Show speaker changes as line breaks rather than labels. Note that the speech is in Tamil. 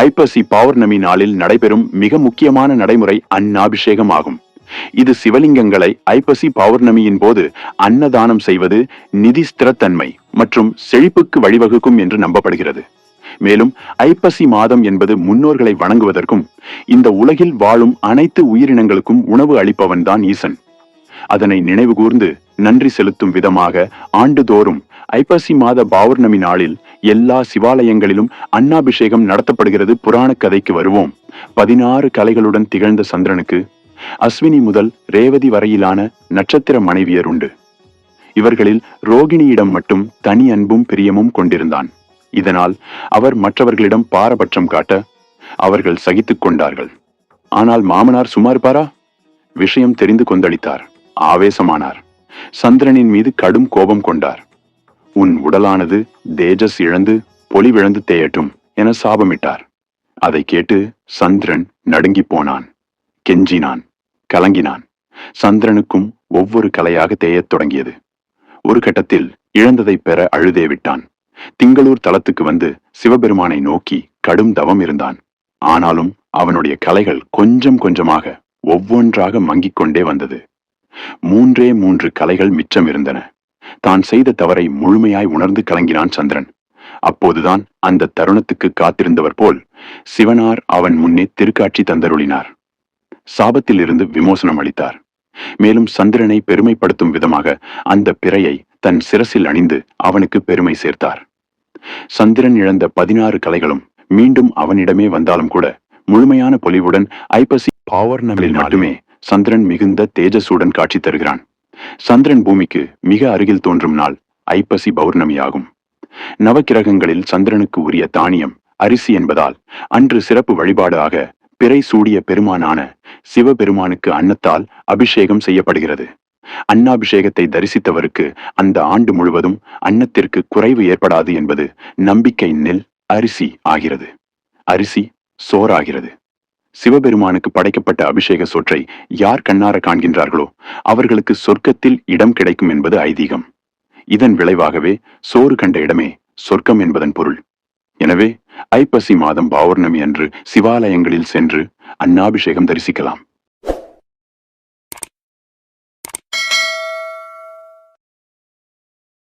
ஐப்பசி பௌர்ணமி நாளில் நடைபெறும் மிக முக்கியமான நடைமுறை அன்னாபிஷேகம் ஆகும். இது சிவலிங்கங்களை ஐப்பசி பௌர்ணமியின் போது அன்னதானம் செய்வது நிதி ஸ்திரத்தன்மை மற்றும் செழிப்புக்கு வழிவகுக்கும் என்று நம்பப்படுகிறது. மேலும் ஐப்பசி மாதம் என்பது முன்னோர்களை வணங்குவதற்கும் இந்த உலகில் வாழும் அனைத்து உயிரினங்களுக்கும் உணவு அளிப்பவன்தான் ஈசன். அதனை நினைவு கூர்ந்து நன்றி செலுத்தும் விதமாக ஆண்டுதோறும் ஐப்பசி மாத பௌர்ணமி நாளில் எல்லா சிவாலயங்களிலும் அன்னாபிஷேகம் நடத்தப்படுகிறது. புராண கதைக்கு வருவோம். 16 கலைகளுடன் திகழ்ந்த சந்திரனுக்கு அஸ்வினி முதல் ரேவதி வரையிலான நட்சத்திர மனைவியர் உண்டு. இவர்களில் ரோகிணியிடம் மட்டும் தனி அன்பும் பிரியமும் கொண்டிருந்தான். இதனால் அவர் மற்றவர்களிடம் பாரபட்சம் காட்ட அவர்கள் சகித்துக் கொண்டார்கள். ஆனால் மாமனார் சும்மா இருப்பாரா? விஷயம் தெரிந்து கொந்தளித்தார். ஆவேசமானார். சந்திரனின் மீது கடும் கோபம் கொண்டார். உன் உடலானது தேஜஸ் இழந்து பொலிவிழந்து தேயட்டும் என சாபமிட்டார். அதை கேட்டு சந்திரன் நடுங்கி போனான், கெஞ்சினான், கலங்கினான். சந்திரனுக்கும் ஒவ்வொரு கலையாக தேயத் தொடங்கியது. ஒரு கட்டத்தில் இழந்ததை பெற அழுதே விட்டான். திங்களூர் தலத்துக்கு வந்து சிவபெருமானை நோக்கி கடும் தவம் இருந்தான். ஆனாலும் அவனுடைய கலைகள் கொஞ்சம் கொஞ்சமாக ஒவ்வொன்றாக மங்கிக் கொண்டே வந்தது. 3 கலைகள் மிச்சம் இருந்தன. தான் செய்த தவறை முழுமையாய் உணர்ந்து கலங்கினான் சந்திரன். அப்போதுதான் அந்த தருணத்துக்கு காத்திருந்தவர் போல் சிவனார் அவன் முன்னே திருக்காட்சி தந்தருளினார். சாபத்தில் இருந்து விமோசனம் அளித்தார். மேலும் சந்திரனை பெருமைப்படுத்தும் விதமாக அந்த பிறையை தன் சிரசில் அணிந்து அவனுக்கு பெருமை சேர்த்தார். சந்திரன் இழந்த 16 கலைகளும் மீண்டும் அவனிடமே வந்தாலும் கூட முழுமையான பொலிவுடன் ஐப்பசி பௌர்ணமியில் மட்டுமே சந்திரன் மிகுந்த தேஜஸுடன் காட்சி தருகிறான். சந்திரன் பூமிக்கு மிக அருகில் தோன்றும் நாள் ஐப்பசி பௌர்ணமியாகும். நவக்கிரகங்களில் சந்திரனுக்கு உரிய தானியம் அரிசி என்பதால் அன்று சிறப்பு வழிபாடு ஆக பிறை சூடிய பெருமானான சிவபெருமானுக்கு அன்னத்தால் அபிஷேகம் செய்யப்படுகிறது. அன்னாபிஷேகத்தை தரிசித்தவருக்கு அந்த ஆண்டு முழுவதும் அன்னத்திற்கு குறைவு ஏற்படாது என்பது நம்பிக்கை. நெல் அரிசி ஆகிறது, அரிசி சோறாகிறது. சிவபெருமானுக்கு படைக்கப்பட்ட அபிஷேக சோற்றை யார் கண்ணார காண்கின்றார்களோ அவர்களுக்கு சொர்க்கத்தில் இடம் கிடைக்கும் என்பது ஐதீகம். இதன் விளைவாகவே சோறு கண்ட இடமே சொர்க்கம் என்பதன் பொருள். எனவே ஐப்பசி மாதம் பௌர்ணமி அன்று சிவாலயங்களில் சென்று அன்னாபிஷேகம் தரிசிக்கலாம்.